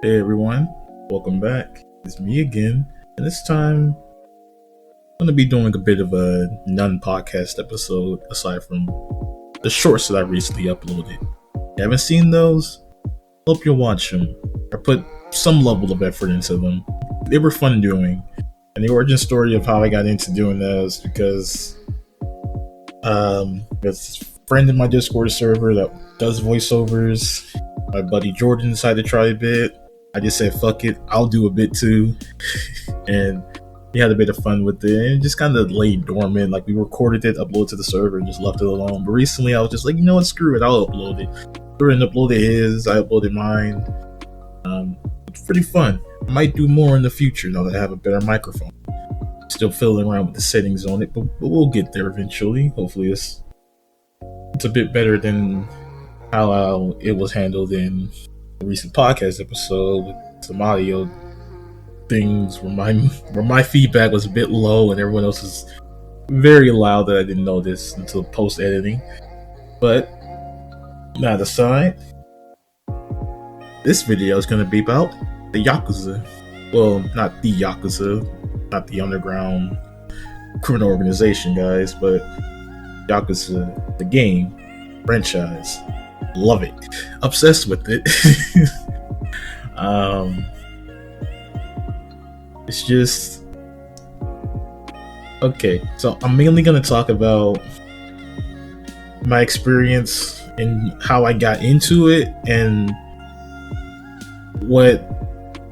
Hey everyone, welcome back. It's me again, and this time I'm going to be doing a bit of a non-podcast episode aside from the shorts that I recently uploaded. If you haven't seen those? Hope you'll watch them. I put some level of effort into them. They were fun doing, and the origin story of how I got into doing those because there's a friend in my Discord server that does voiceovers. My buddy Jordan decided to try a bit. I just said, fuck it, I'll do a bit too. And we had a bit of fun with it. And it just kind of lay dormant. Like, we recorded it, uploaded to the server, and just left it alone. But recently, I was just like, you know what, screw it, I'll upload it. Jordan uploaded his, I uploaded mine. It's pretty fun. I might do more in the future now that I have a better microphone. Still fiddling around with the settings on it, but we'll get there eventually. Hopefully, it's a bit better than how it was handled in a recent podcast episode with some audio things where my feedback was a bit low and everyone else was very loud that I didn't notice until post editing. But that aside, this video is going to be about the Yakuza. Well, not the Yakuza, not the underground criminal organization, guys, but Yakuza, the game, franchise. Love it. Obsessed with it. It's just okay. So I'm mainly gonna talk about my experience and how I got into it and what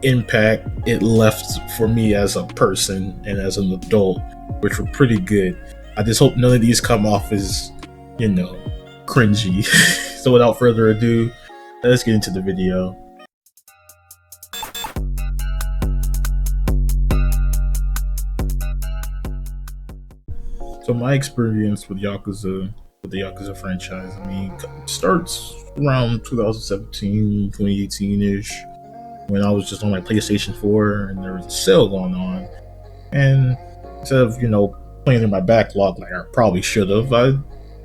impact it left for me as a person and as an adult, which were pretty good. I just hope none of these come off as, cringy. So without further ado, let's get into the video. So my experience with the Yakuza franchise, starts around 2017, 2018-ish, when I was just on my PlayStation 4 and there was a sale going on. And instead of, playing in my backlog like I probably should have, I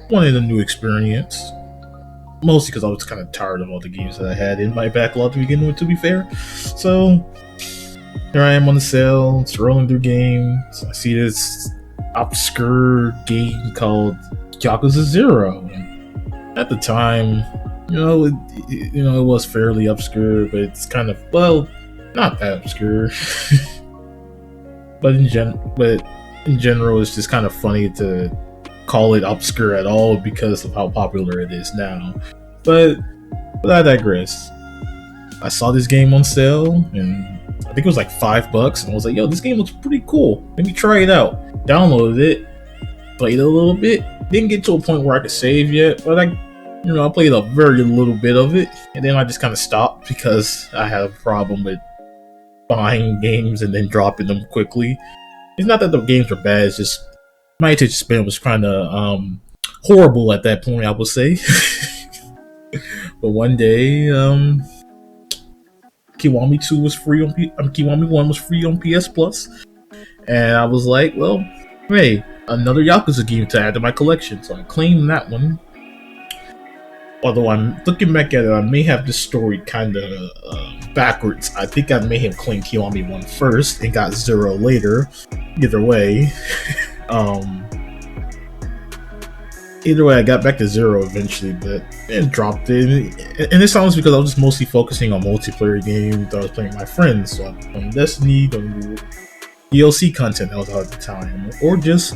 wanted a new experience. Mostly because I was kind of tired of all the games that I had in my backlog to begin with, to be fair. So here I am on the sale, scrolling through games. I see this obscure game called Yakuza 0. And at the time, it was fairly obscure, but it's kind of, not that obscure. but in general, it's just kind of funny to call it obscure at all because of how popular it is now. But I digress. I saw this game on sale and I think it was like $5 and I was like, yo, this game looks pretty cool. Let me try it out. Downloaded it, played it a little bit. Didn't get to a point where I could save yet, but I played a very little bit of it and then I just kind of stopped because I had a problem with buying games and then dropping them quickly. It's not that the games were bad, it's just my attention span was kind of horrible at that point, I would say. But one day, Kiwami 2 was free on Kiwami 1 was free on PS Plus, and I was like, well, hey, another Yakuza game to add to my collection, so I claimed that one. Although I'm looking back at it, I may have this story kind of backwards. I think I may have claimed Kiwami 1 first and got 0 later. Either way. Either way, I got back to 0 eventually, but then dropped it. And this sounds because I was just mostly focusing on multiplayer games that I was playing with my friends. So I was playing Destiny, doing DLC content that was out at the time, or just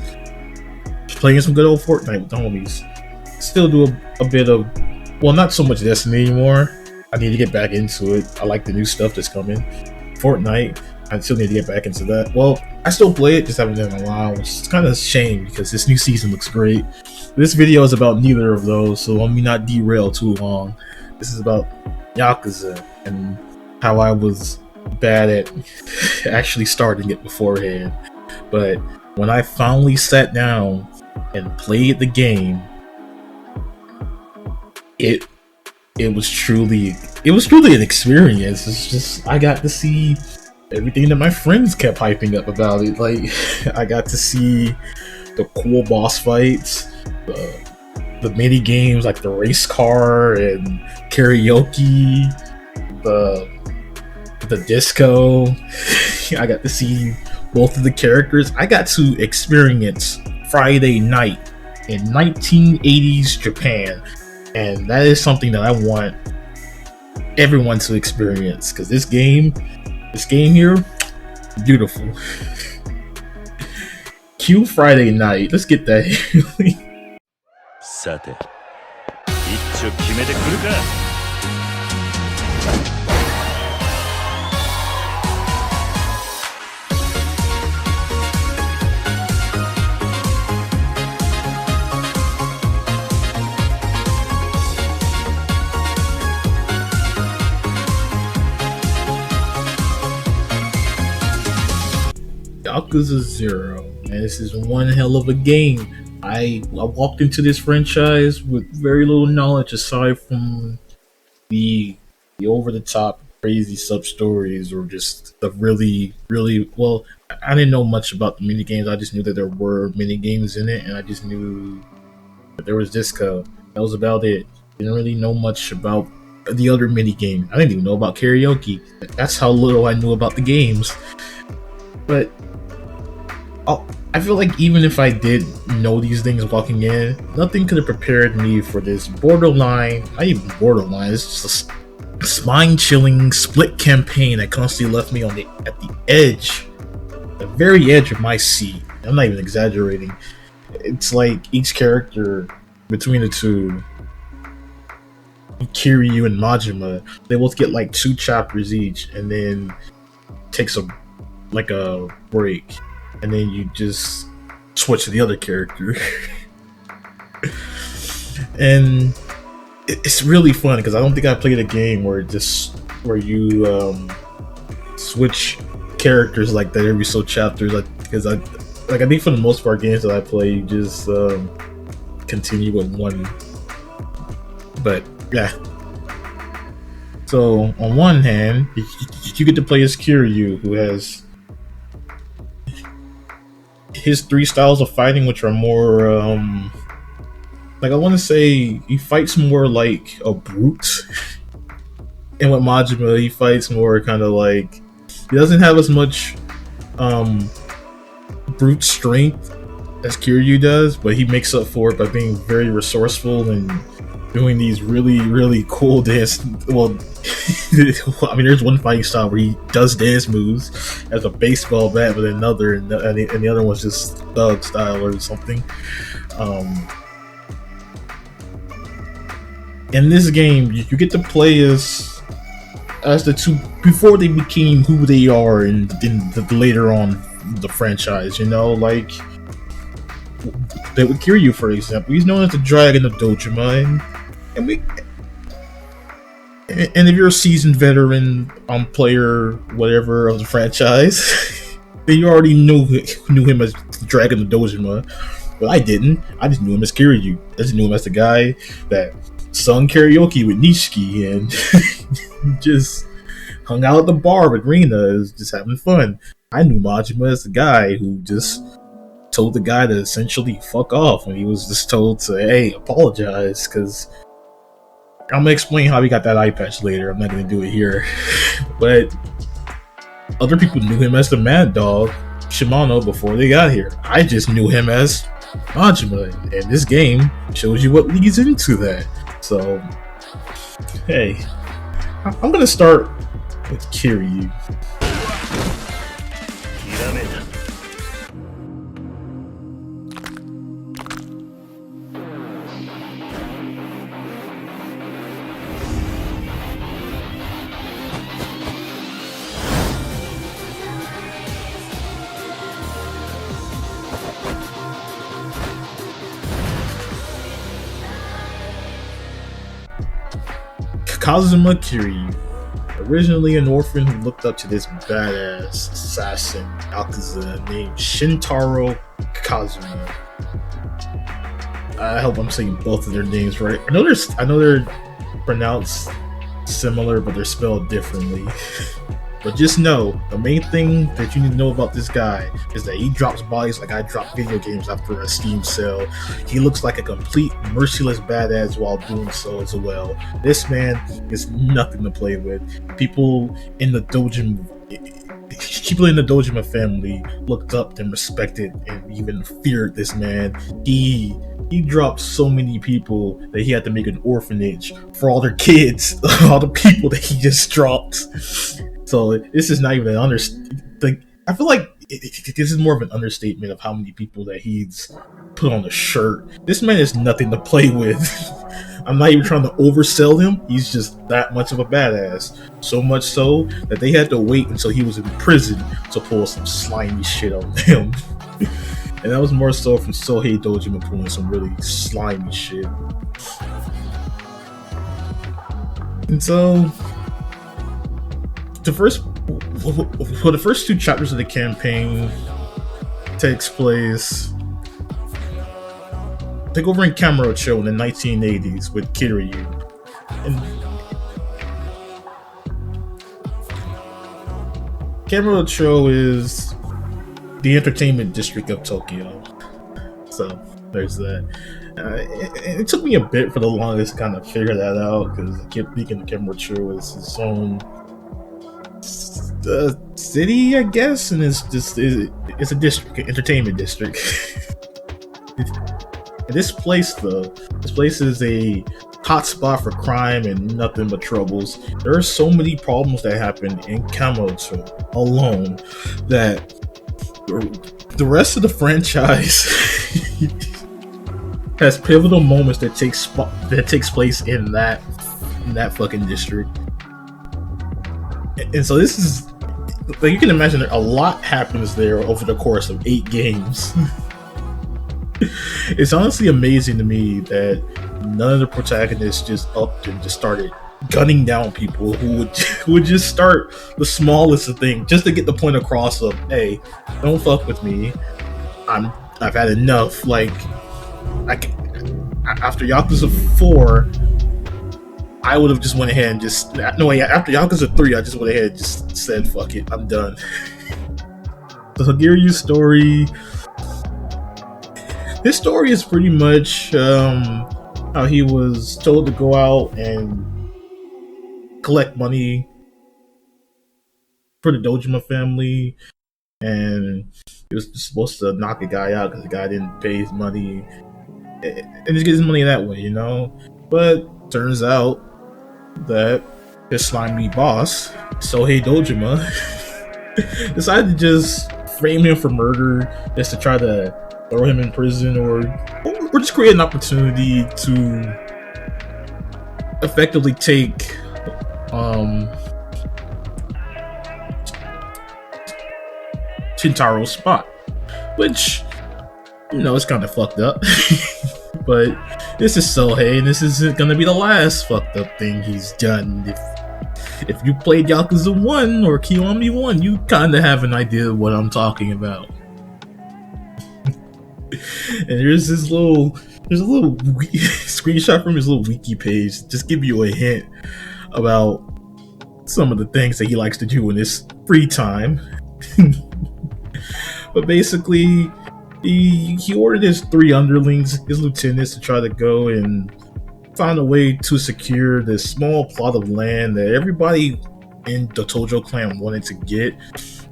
playing some good old Fortnite with the homies. Still do a bit of, not so much Destiny anymore. I need to get back into it. I like the new stuff that's coming. Fortnite, I still need to get back into that. Well, I still play it, just haven't done it in a while, which is kind of a shame because this new season looks great. This video is about neither of those, so let me not derail too long. This is about Yakuza and how I was bad at actually starting it beforehand. But when I finally sat down and played the game, it was truly an experience. It's just, I got to see everything that my friends kept hyping up about it. Like, I got to see the cool boss fights, the mini games like the race car and karaoke, the the disco. I got to see both of the characters. I got to experience Friday Night in 1980s Japan, and that is something that I want everyone to experience because this game here, beautiful. Cue Friday Night. Let's get that. さて、一丁決めてくるか。Yakuza 0, man, this is one hell of a game. I walked into this franchise with very little knowledge aside from the over the top crazy sub stories or just the really well. I didn't know much about the mini games. I just knew that there were mini games in it, and I just knew that there was disco. That was about it. Didn't really know much about the other mini game. I didn't even know about karaoke. That's how little I knew about the games. But I feel like even if I did know these things walking in, nothing could have prepared me for this borderline, not even borderline, it's just a spine-chilling split campaign that constantly left me at the edge, the very edge of my seat. I'm not even exaggerating. It's like each character between the two, Kiryu and Majima, they both get like 2 chapters each, and then takes a break. And then you just switch to the other character. And it's really fun because I don't think I played a game where you switch characters like that every so chapters. Because I think for the most part games that I play, you just continue with one. But yeah. So on one hand, you get to play as Kiryu, who has his 3 styles of fighting, which are more like, I want to say he fights more like a brute, and with Majima he fights more kind of like, he doesn't have as much brute strength as Kiryu does, but he makes up for it by being very resourceful and doing these really cool dance. Well, I mean, there's one fighting style where he does dance moves as a baseball bat with another, and the other one's just thug style or something. In this game, you get to play as the two before they became who they are in later on the franchise. You know, like with Kiryu, for example, he's known as the Dragon of Dojima, and if you're a seasoned veteran player, whatever, of the franchise, then you already knew him as the Dragon of Dojima. But I didn't. I just knew him as Kiryu. I just knew him as the guy that sung karaoke with Nishiki and just hung out at the bar with Rina, just having fun. I knew Majima as the guy who just told the guy to essentially fuck off when he was just told to, hey, apologize, because I'm gonna explain how he got that eye patch later. I'm not gonna do it here. But other people knew him as the Mad Dog, Shimano, before they got here. I just knew him as Majima, and this game shows you what leads into that. So, hey, I'm gonna start with Kiryu. 'Kazuma Kiryu, originally an orphan who looked up to this badass assassin Yakuza named Shintaro Kazuma. I hope I'm saying both of their names right. I know they're pronounced similar, but they're spelled differently. But just know, the main thing that you need to know about this guy is that he drops bodies like I drop video games after a Steam sale. He looks like a complete merciless badass while doing so as well. This man is nothing to play with. People in the Dojima family looked up and respected and even feared this man. He dropped so many people that he had to make an orphanage for all their kids, all the people that he just dropped. So this is not even an understatement. I feel like this is more of an understatement of how many people that he's put on a shirt. This man is nothing to play with. I'm not even trying to oversell him. He's just that much of a badass. So much so that they had to wait until he was in prison to pull some slimy shit on him. And that was more so from Sohei Dojima pulling some really slimy shit. And so the first two chapters of the campaign takes place take over in Kamurocho in the 1980s with Kiryu. And Kamurocho is the entertainment district of Tokyo. So there's that. It took me a bit for the longest to kind of figure that out because I kept thinking Kamurocho is its own city, I guess, and it's a district, an entertainment district. This place is a hotspot for crime and nothing but troubles. There are so many problems that happen in Kamurocho alone that the rest of the franchise has pivotal moments that takes place in that fucking district. And so this is, like, you can imagine a lot happens there over the course of 8 games. It's honestly amazing to me that none of the protagonists just upped and just started gunning down people who would just start the smallest of things just to get the point across of, hey, don't fuck with me. I've had enough. Like, after Yakuza 4, I would have just went ahead and after Yakuza 3, I just went ahead and just said, fuck it, I'm done. The Hagiryu's story. His story is pretty much how he was told to go out and collect money for the Dojima family, and he was supposed to knock a guy out because the guy didn't pay his money, and just get his money that way, you know. But turns out that his slimy boss, Sohei Dojima, decided to just frame him for murder, just to try to throw him in prison, or just create an opportunity to effectively take Shintaro's spot, which, you know, it's kind of fucked up. But this is Sohei, and this isn't gonna be the last fucked up thing he's done. If you played Yakuza 1 or Kiwami 1, you kind of have an idea of what I'm talking about. And there's a little screenshot from his little wiki page, just give you a hint about some of the things that he likes to do in his free time. But basically, he ordered his 3 underlings, his lieutenants, to try to go and find a way to secure this small plot of land that everybody in the Tojo clan wanted to get.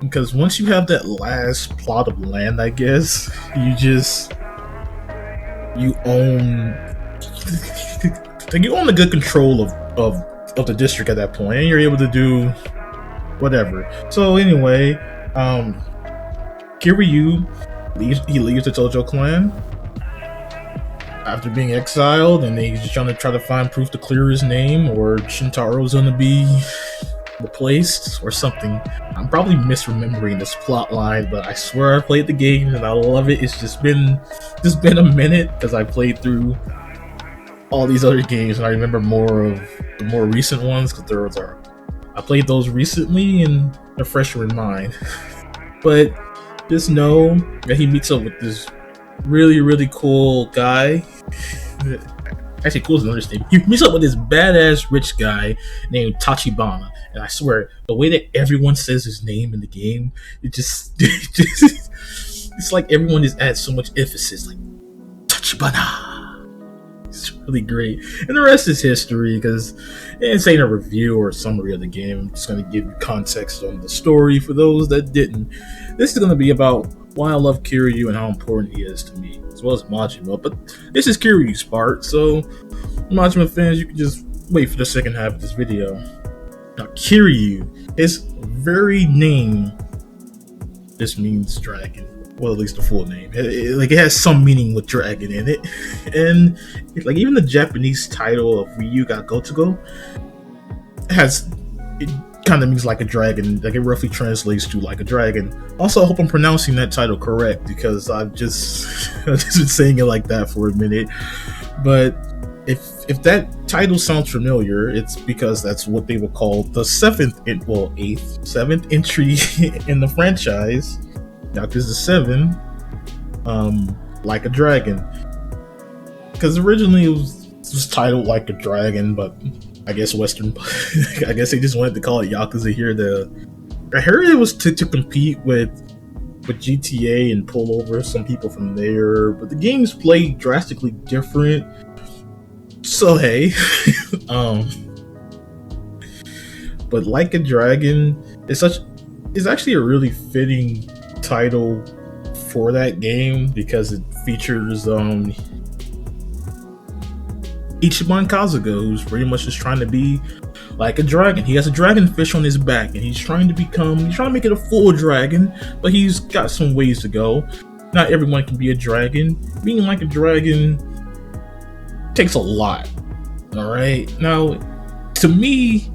Because once you have that last plot of land, I guess, you own the good control of the district at that point, and you're able to do whatever. So anyway, Kiryu leaves the Tojo clan after being exiled, and he's just trying to find proof to clear his name, or Shintaro's gonna be replaced or something. I'm probably misremembering this plot line, but I swear I played the game and I love it. It's just been a minute because I played through all these other games, and I remember more of the more recent ones because I played those recently and they're fresher in mind. But just know that he meets up with this really, really cool guy. Actually, cool is another thing. He meets up with this badass rich guy named Tachibana. And I swear, the way that everyone says his name in the game, it just it's like everyone just adds so much emphasis, like Tachibana. It's really great, and the rest is history because this ain't a review or a summary of the game. I'm just gonna give you context on the story for those that didn't. This is gonna be about why I love Kiryu and how important he is to me, as well as Majima. But this is Kiryu's part, so Majima fans, you can just wait for the second half of this video. Now, Kiryu, his very name just means dragon. Well, at least the full name. It has some meaning with dragon in it, and like even the Japanese title of Ryu ga Gotogo it kind of means like a dragon. Like it roughly translates to like a dragon. Also, I hope I'm pronouncing that title correct because I've just been saying it like that for a minute. But if that title sounds familiar, it's because that's what they would call the seventh entry in the franchise, Yakuza 7, Like a Dragon. Because originally it was titled Like a Dragon, but I guess I guess they just wanted to call it Yakuza here. I heard it was to compete with GTA and pull over some people from there, but the games play drastically different. So hey, but Like a Dragon is actually a really fitting title for that game because it features Ichiban Kazuga, who's pretty much just trying to be like a dragon. He has a dragon fish on his back, and he's trying to make it a full dragon, but he's got some ways to go. Not everyone can be a dragon. Being like a dragon takes a lot. Alright? Now, to me,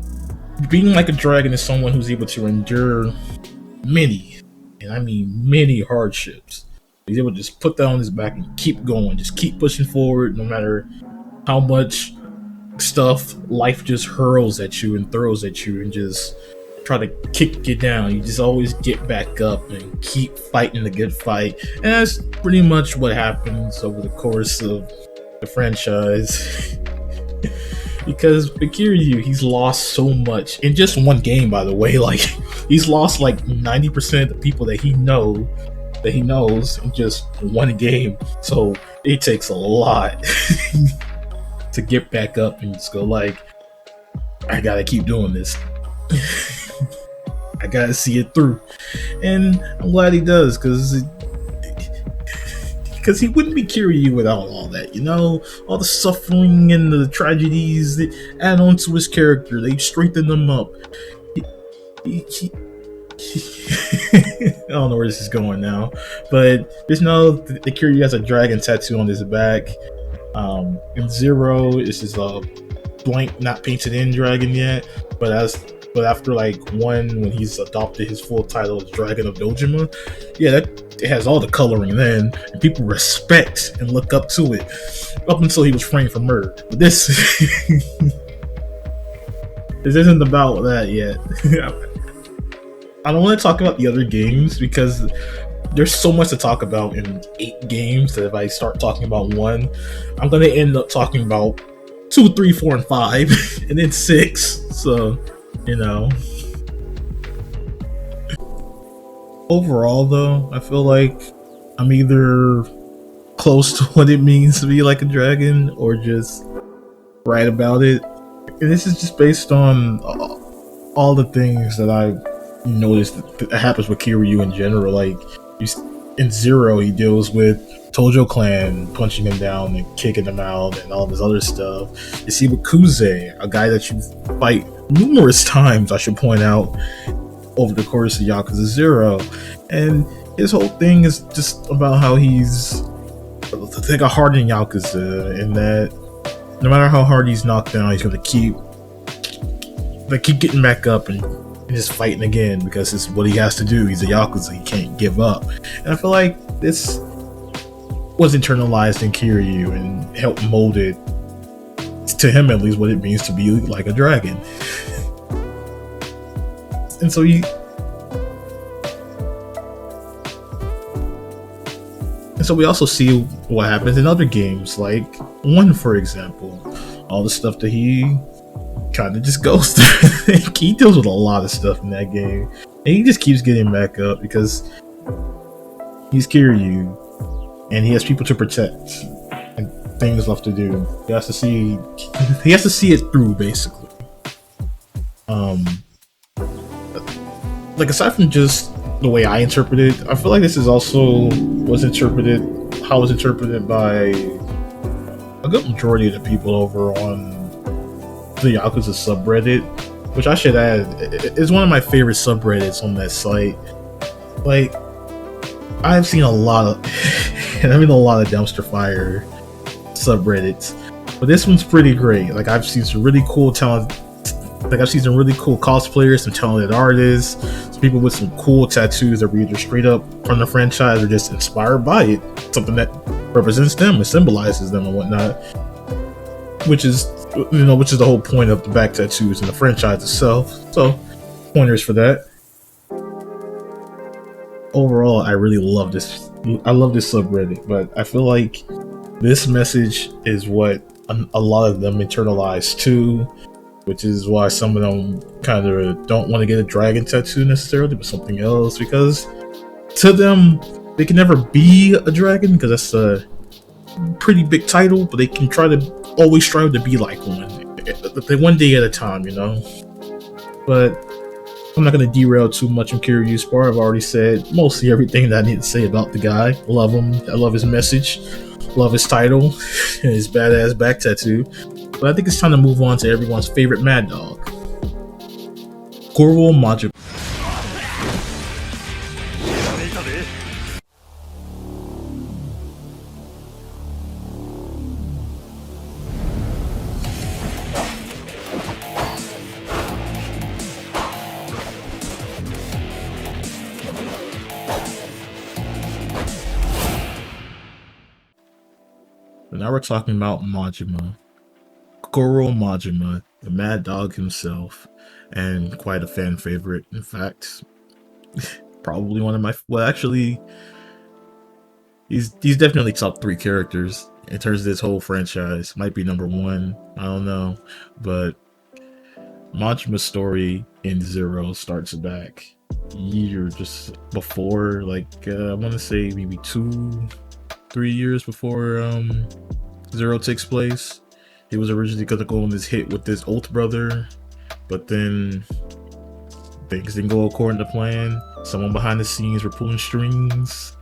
being like a dragon is someone who's able to endure many, and I mean many hardships. He's able to just put that on his back and keep going, just keep pushing forward no matter how much stuff life just hurls at you and throws at you and just try to kick you down. You just always get back up and keep fighting the good fight. And that's pretty much what happens over the course of the franchise. Because Kiryu, he's lost so much in just one game, by the way. Like, he's lost like 90% of the people that he knows in just one game. So it takes a lot to get back up and just go like, I gotta keep doing this. I gotta see it through. And I'm glad he does, because he wouldn't be Kiryu without all that, you know? All the suffering and the tragedies that add on to his character. They strengthen them up. I don't know where this is going now, but just know that Kiryu has a dragon tattoo on his back. In Zero, it's just a blank, not painted in dragon yet, but after like when he's adopted his full title as Dragon of Dojima, yeah, it has all the coloring then, and people respect and look up to it up until he was framed for murder. But this isn't about that yet. I don't want to talk about the other games because there's so much to talk about in 8 games that if I start talking about one, I'm gonna end up talking about 2, 3, 4, and 5, and then 6. So, you know. Overall, though, I feel like I'm either close to what it means to be like a dragon or just right about it. And this is just based on all the things that I've noticed that happens with Kiryu in general. Like, in Zero, he deals with Tojo Clan punching him down and kicking him out and all this other stuff. You see with Kuze, a guy that you fight numerous times, I should point out, over the course of Yakuza 0. And his whole thing is just about how he's like a hardened Yakuza, and that no matter how hard he's knocked down, he's gonna keep getting back up and just fighting again because it's what he has to do. He's a Yakuza, he can't give up. And I feel like this was internalized in Kiryu and helped mold it, to him at least, what it means to be like a dragon. And so we also see what happens in other games, like 1, for example. All the stuff that he kind of just goes through. He deals with a lot of stuff in that game, and he just keeps getting back up because he's Kiryu, and he has people to protect and things left to do. He has to see. He has to see it through, basically. Like aside from just the way I interpret it, I feel like this is also how it's interpreted by a good majority of the people over on the Yakuza subreddit, which I should add is one of my favorite subreddits on that site. Like, I've seen a lot of, dumpster fire subreddits, but this one's pretty great. Like, I've seen some really cool talent. Like, I've seen some really cool cosplayers, some talented artists, some people with some cool tattoos that were either straight up from the franchise or just inspired by it, something that represents them and symbolizes them and whatnot. Which is the whole point of the back tattoos and the franchise itself. So, pointers for that. Overall, I really love this. I love this subreddit, but I feel like this message is what a lot of them internalize too, which is why some of them kind of don't want to get a dragon tattoo necessarily, but something else, because to them, they can never be a dragon because that's a pretty big title, but they can always strive to be like one. One day at a time, you know? But I'm not going to derail too much on Kiryu's part. I've already said mostly everything that I need to say about the guy. Love him. I love his message. Love his title. And his badass back tattoo. But I think it's time to move on to everyone's favorite Mad Dog. Goro Majima. Now we're talking about Majima. Goro Majima, the Mad Dog himself, and quite a fan favorite. In fact, probably one of my... Well, actually, he's definitely top 3 characters in terms of this whole franchise. Might be number 1, I don't know. But Majima's story in Zero starts back year just before, like, I want to say maybe 2-3 years before Zero takes place. He was originally going to go on this hit with this Oath brother, but then things didn't go according to plan. Someone behind the scenes were pulling strings.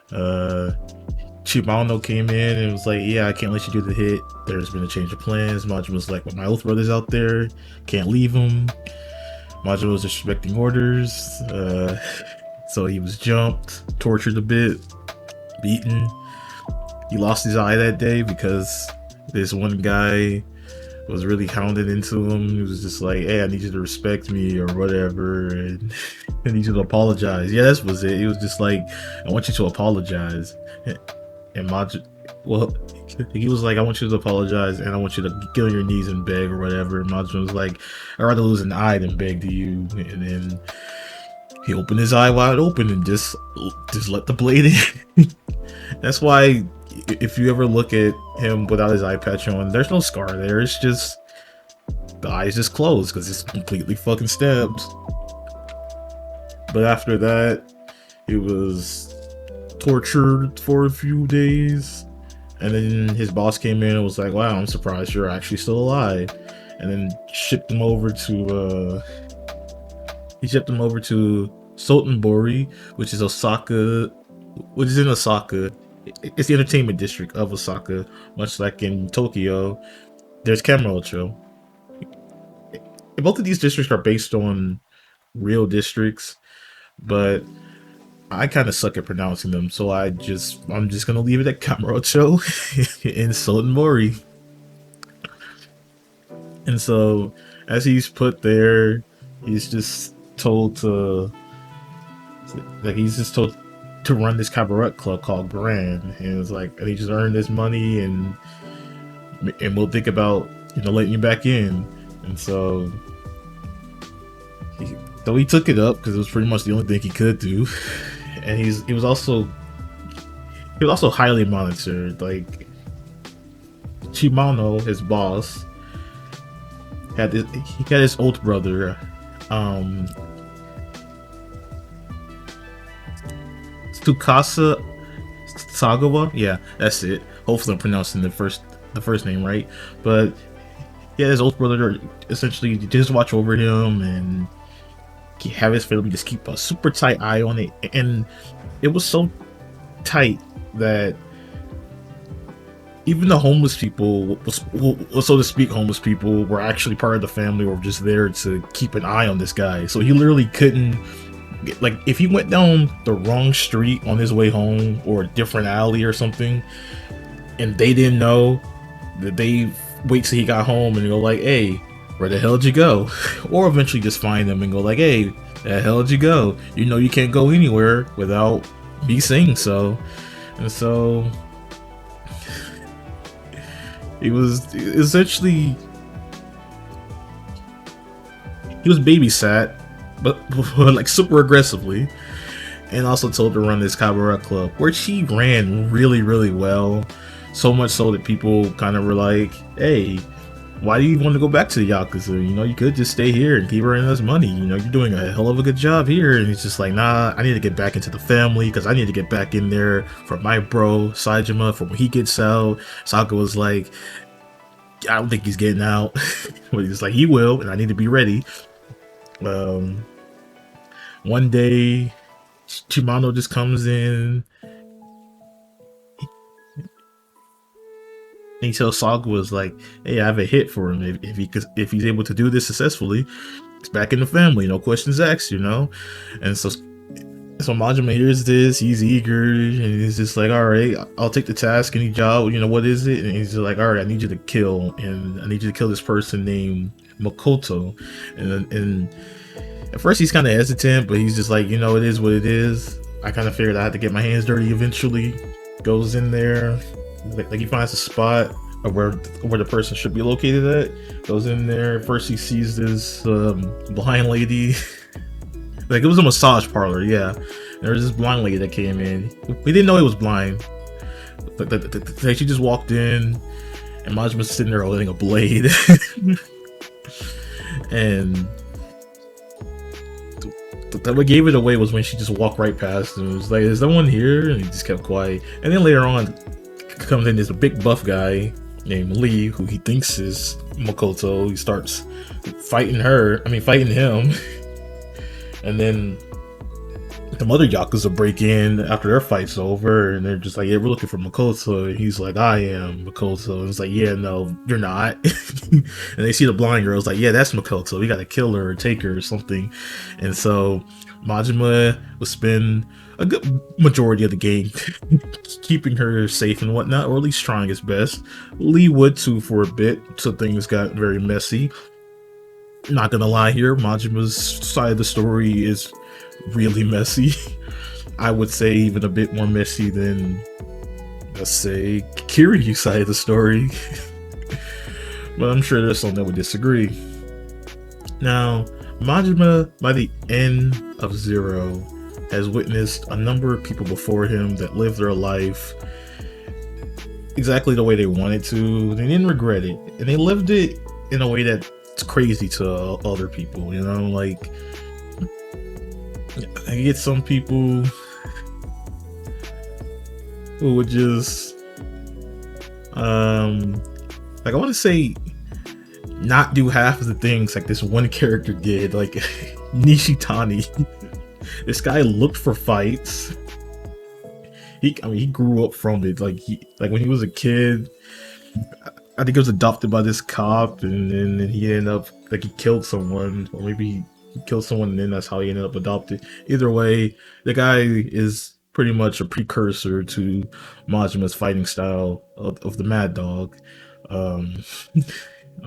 Chibano came in and was like, yeah, I can't let you do the hit. There's been a change of plans. Majima was like, well, my Oath brother's out there, can't leave him. Majima was disrespecting orders, so he was jumped, tortured a bit, beaten. He lost his eye that day because this one guy was really hounded into him. He was just like, hey, I need you to respect me or whatever, and I need you to apologize. Yeah, that was it. He was just like, I want you to apologize. And well, he was like, I want you to apologize and I want you to get on your knees and beg or whatever. And Majima was like, I'd rather lose an eye than beg to you. And then he opened his eye wide open and just let the blade in. That's why if you ever look at him without his eye patch on, there's no scar there. It's just the eye is just closed because it's completely fucking stabbed. But after that, he was tortured for a few days, and then his boss came in and was like, wow, I'm surprised you're actually still alive, and then shipped him over to Sotenbori, which is in Osaka. It's the entertainment district of Osaka, much like in Tokyo. There's Kamurocho. Both of these districts are based on real districts, but I kind of suck at pronouncing them, so I'm just gonna leave it at Kamurocho in Sotenbori. And so, as he's put there, he's just told to run this cabaret club called Grand, and it's like, and he just earned this money, and we'll think about letting you back in. And so he took it up because it was pretty much the only thing he could do. And he was also highly monitored. Like, Chimano, his boss, he had his older brother, um, Tsukasa Sagawa. Yeah, that's it. Hopefully, I'm pronouncing the first name right. But yeah, his older brother essentially just watch over him and have his family just keep a super tight eye on it, and it was so tight that even the homeless people, so to speak, homeless people were actually part of the family or just there to keep an eye on this guy. So he literally couldn't, like, if he went down the wrong street on his way home or a different alley or something, and they didn't know, that they wait till he got home and go like, "Hey, where the hell did you go?" Or eventually just find them and go like, "Hey, where the hell did you go? You know you can't go anywhere without me saying so." And so he was essentially, he was babysat, but like super aggressively, and also told to run this cabaret club, which he ran really, really well. So much so that people kind of were like, "Hey, why do you want to go back to the Yakuza? You know, you could just stay here and keep earning us money. You know, you're doing a hell of a good job here." And he's just like, "Nah, I need to get back into the family because I need to get back in there for my bro, Saejima, for when he gets out." Saka was like, "I don't think he's getting out." But he's like, "He will, and I need to be ready." One day, Shimano just comes in, and he tells Saga was like, "Hey, I have a hit for him. If he's able to do this successfully, it's back in the family. No questions asked, you know." And so Majima hears this. He's eager, and he's just like, "All right, I'll take the task. Any job, you know, what is it?" And he's just like, "All right, I need you to kill this person named Makoto." And at first he's kind of hesitant, but he's just like, "You know, it is what it is. I kind of figured I had to get my hands dirty eventually." Goes in there. Like he finds a spot of where the person should be located at. Goes in there. First he sees this blind lady. Like it was a massage parlor, yeah. There was this blind lady that came in. We didn't know it was blind. Like she just walked in, and Majima's sitting there holding a blade. And what gave it away was when she just walked right past him. It was like, "Is someone here?" And he just kept quiet. And then later on, comes in this big buff guy named Lee, who he thinks is Makoto. He starts fighting him. And then the other Yakuza break in after their fight's over, and they're just like, "Yeah, we're looking for Makoto." And he's like, "I am Makoto." And it's like, "Yeah, no, you're not." And they see the blind girl. It's like, "Yeah, that's Makoto. We gotta kill her or take her or something." And so Majima will spend a good majority of the game keeping her safe and whatnot, or at least trying his best. Lee would too for a bit, so things got very messy. Not gonna lie here, Majima's side of the story is really messy. I would say even a bit more messy than, let's say, Kiryu's side of the story. But I'm sure there's some that would disagree. Now, Majima, by the end of Zero, has witnessed a number of people before him that lived their life exactly the way they wanted to. They didn't regret it, and they lived it in a way that's crazy to other people, you know? Like, I get some people who would just like, I want to say, not do half of the things like this one character did, like Nishitani. This guy looked for fights. He grew up from it. Like when he was a kid, I think he was adopted by this cop, and then he ended up, like, he killed someone, or maybe he killed someone, and then that's how he ended up adopted. Either way, the guy is pretty much a precursor to Majima's fighting style of the Mad Dog. I'm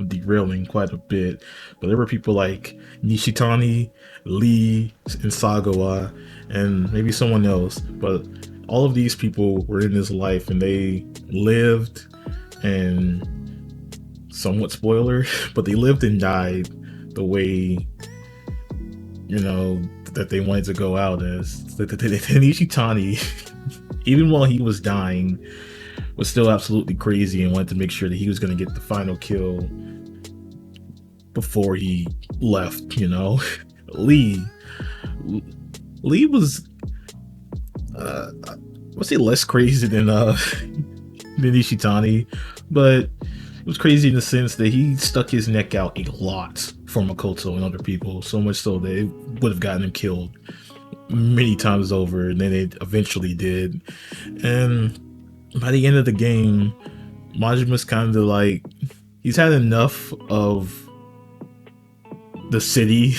derailing quite a bit, but there were people like Nishitani, Lee, and Sagawa, and maybe someone else, but all of these people were in his life, and they lived, and somewhat spoiler, but they lived and died the way, you know, that they wanted to go out as. Nishitani, even while he was dying, was still absolutely crazy and wanted to make sure that he was going to get the final kill. before he left. Lee Lee was let's say less crazy than Ishitani, but it was crazy in the sense that he stuck his neck out a lot for Makoto and other people, so much so that it would have gotten him killed many times over, and then it eventually did. And by the end of the game, Majima's kind of like, he's had enough of the city.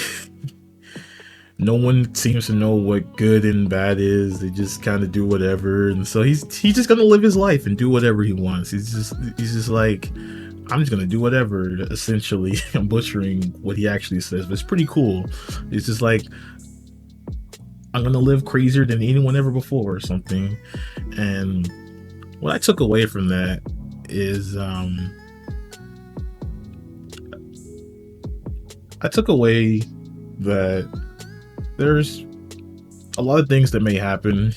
No one seems to know what good and bad is. They just kind of do whatever, and so he's just gonna live his life and do whatever he wants. He's just like, I'm just gonna do whatever. Essentially, I'm butchering what he actually says, but it's pretty cool. It's just like, I'm gonna live crazier than anyone ever before or something. And what I took away from that is I took away that there's a lot of things that may happen,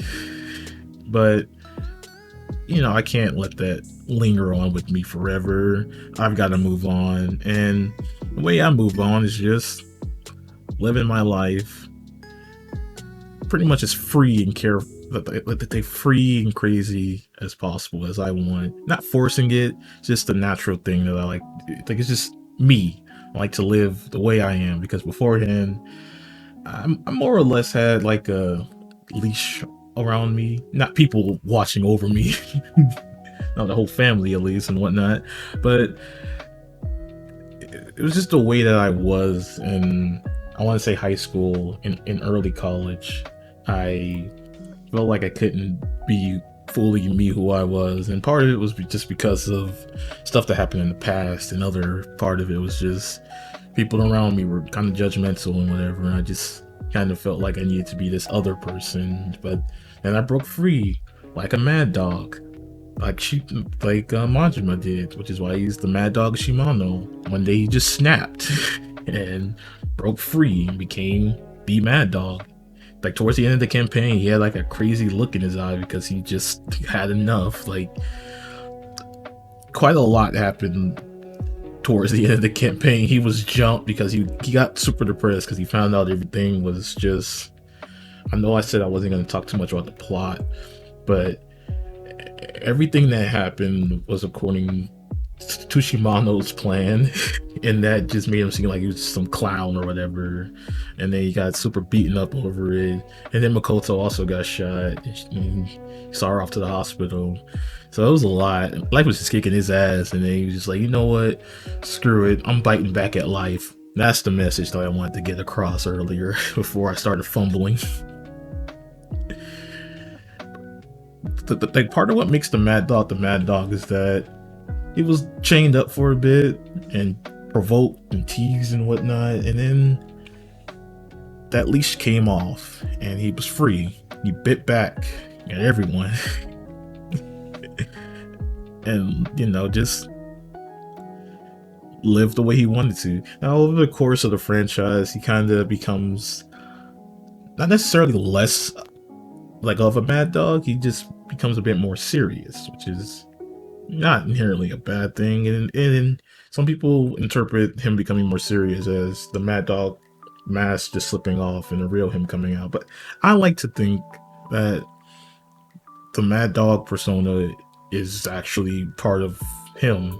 but I can't let that linger on with me forever. I've got to move on, and the way I move on is just living my life pretty much as free and free and crazy as possible as I want. Not forcing it, just a natural thing that I like. Like, it's just me. I like to live the way I am, because beforehand, I more or less had like a leash around me, not people watching over me, not the whole family at least and whatnot, but it was just the way that I was in, I want to say, high school and in early college. I felt like I couldn't be fully me who I was, and part of it was just because of stuff that happened in the past, and other part of it was just people around me were kind of judgmental and whatever, and I just kind of felt like I needed to be this other person. But then I broke free like a mad dog, like Majima did, which is why I used the mad dog Shimano. One day he just snapped and broke free and became the mad dog. Like, towards the end of the campaign, he had like a crazy look in his eye because he just had enough. Like, quite a lot happened towards the end of the campaign. He was jumped because he got super depressed because he found out everything was just, I know I said I wasn't going to talk too much about the plot, but everything that happened was according to Shimano's plan, and that just made him seem like he was some clown or whatever. And then he got super beaten up over it, and then Makoto also got shot, and he saw her off to the hospital. So it was a lot. Life was just kicking his ass, and then he was just like, you know what, screw it, I'm biting back at life. That's the message that I wanted to get across earlier before I started fumbling. The part of what makes the Mad Dog is that he was chained up for a bit and provoked and teased and whatnot, and then that leash came off and he was free. He bit back at everyone. And just live the way he wanted to. Now, over the course of the franchise, he kind of becomes not necessarily less like of a mad dog. He just becomes a bit more serious, which is not inherently a bad thing. And some people interpret him becoming more serious as the mad dog mask just slipping off and the real him coming out. But I like to think that the mad dog persona is actually part of him.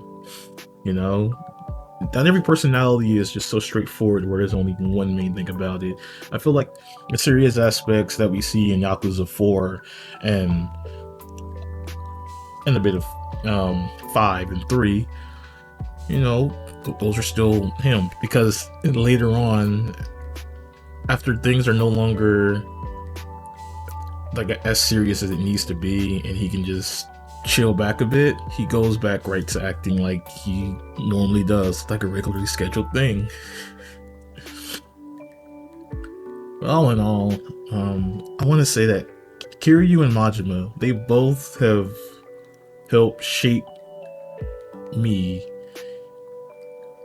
Not every personality is just so straightforward where there's only one main thing about it. I feel like the serious aspects that we see in Yakuza 4 and a bit of 5 and 3, those are still him, because later on, after things are no longer like as serious as it needs to be, and he can just chill back a bit, he goes back right to acting like he normally does, like a regularly scheduled thing. But all in all, I want to say that Kiryu and Majima, they both have helped shape me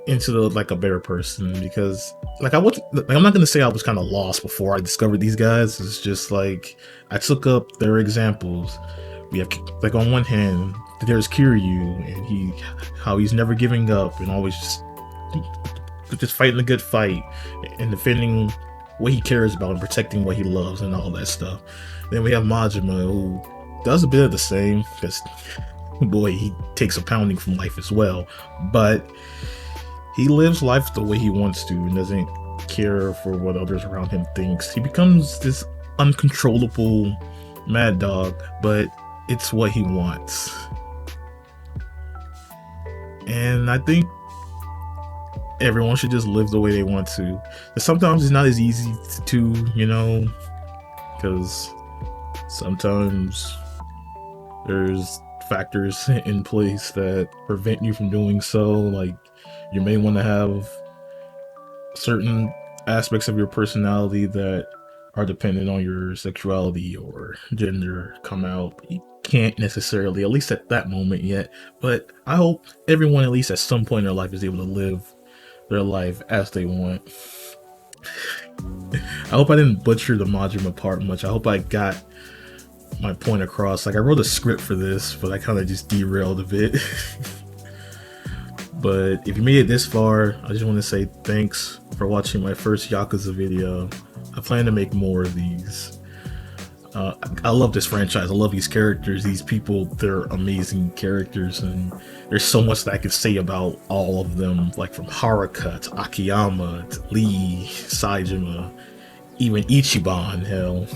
into a better person, because I'm not gonna say I was kind of lost before I discovered these guys. It's just like I took up their examples. We have, like, on one hand, there's Kiryu, and how he's never giving up and always just just fighting a good fight and defending what he cares about and protecting what he loves and all that stuff. Then we have Majima, who does a bit of the same, because boy, he takes a pounding from life as well, but he lives life the way he wants to and doesn't care for what others around him thinks. He becomes this uncontrollable mad dog, but it's what he wants. And I think everyone should just live the way they want to. But sometimes it's not as easy to, because sometimes there's factors in place that prevent you from doing so. Like, you may want to have certain aspects of your personality that are dependent on your sexuality or gender come out. You can't necessarily, at least at that moment yet, but I hope everyone, at least at some point in their life, is able to live their life as they want. I hope I didn't butcher the Majima part much. I hope I got my point across. Like, I wrote a script for this, but I kind of just derailed a bit. But if you made it this far, I just want to say thanks for watching my first Yakuza video. I plan to make more of these. I love this franchise. I love these characters. These people, they're amazing characters, and there's so much that I could say about all of them, like from Haruka to Akiyama to Lee, Saejima, even Ichiban, hell.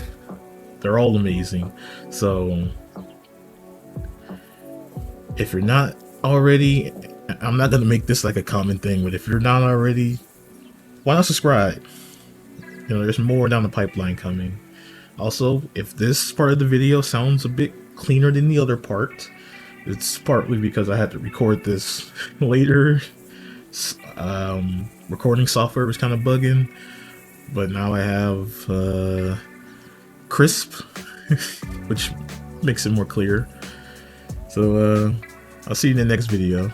They're all amazing. So if you're not already, I'm not going to make this like a common thing, but if you're not already, why not subscribe? There's more down the pipeline coming. Also, if this part of the video sounds a bit cleaner than the other part, it's partly because I had to record this later. Recording software was kind of bugging, but now I have Crisp, which makes it more clear. So I'll see you in the next video.